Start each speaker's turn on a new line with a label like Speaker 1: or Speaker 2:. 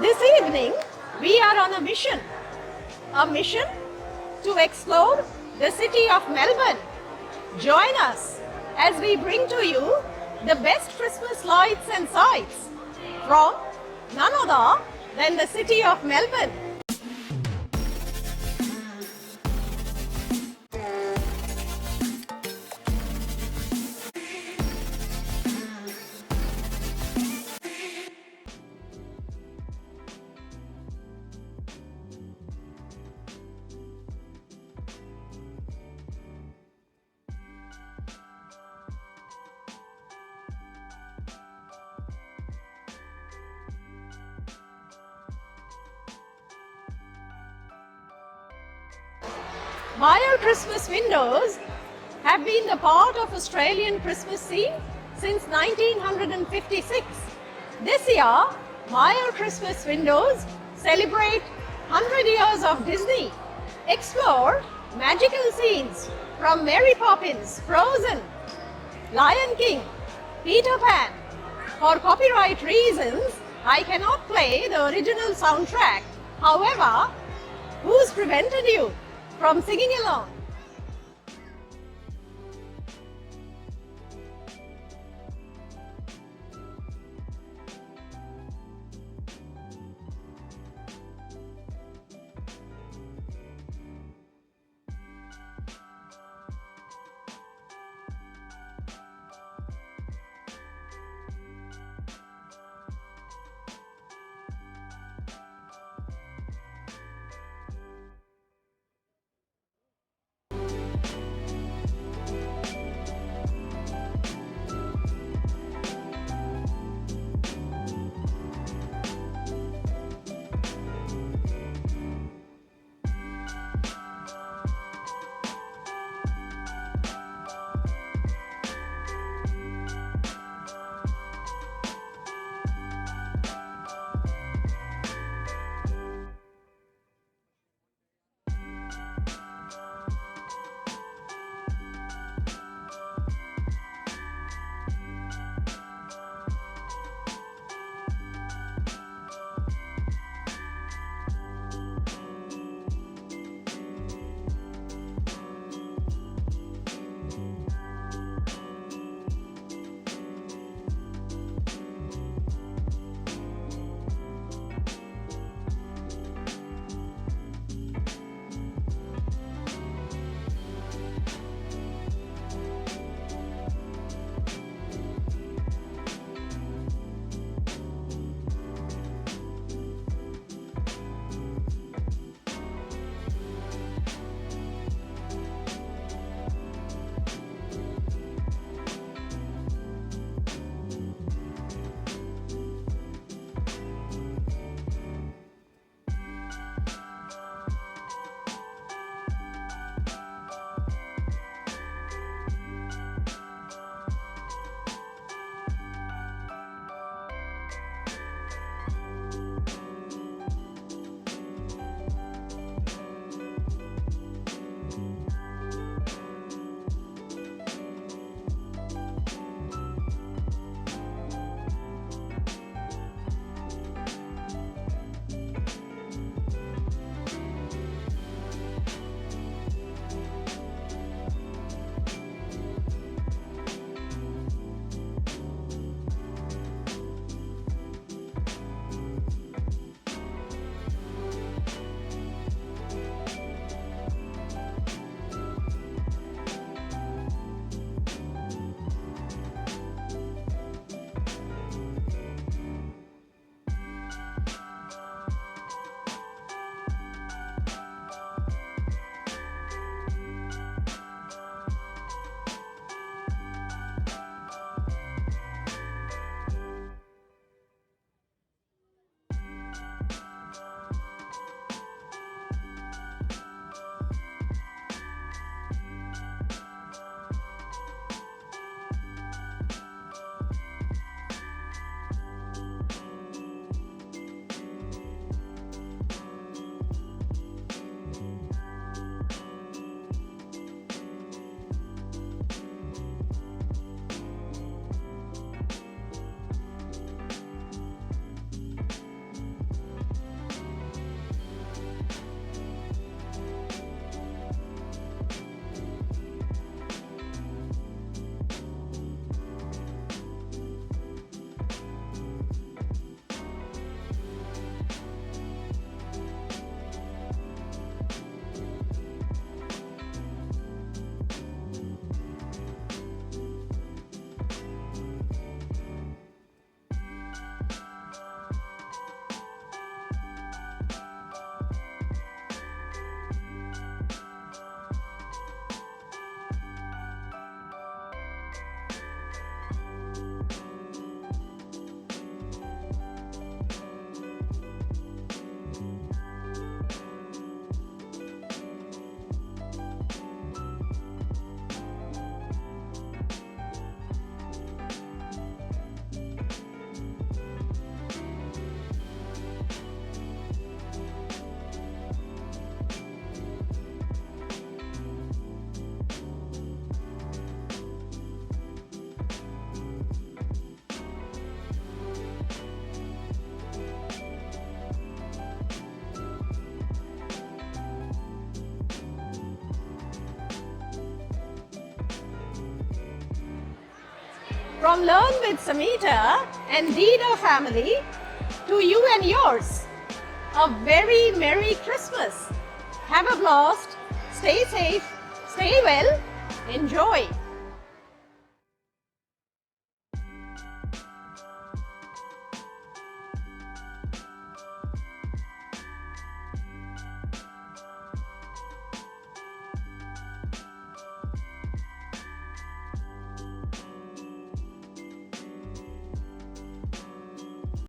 Speaker 1: This evening, we are on a mission to explore the city of Melbourne. Join us as we bring to you the best Christmas lights and sights from none other than the city of Melbourne. Myer Christmas windows have been the part of Australian Christmas scene since 1956. This year, Myer Christmas windows celebrate 100 years of Disney. Explore magical scenes from Mary Poppins, Frozen, Lion King, Peter Pan. For copyright reasons, I cannot play the original soundtrack. However, who's prevented you from singing along? From Learn with Samita and 𝗔𝗕𝗢 family to you and yours, a very Merry Christmas. Have a blast, stay safe, stay well, enjoy.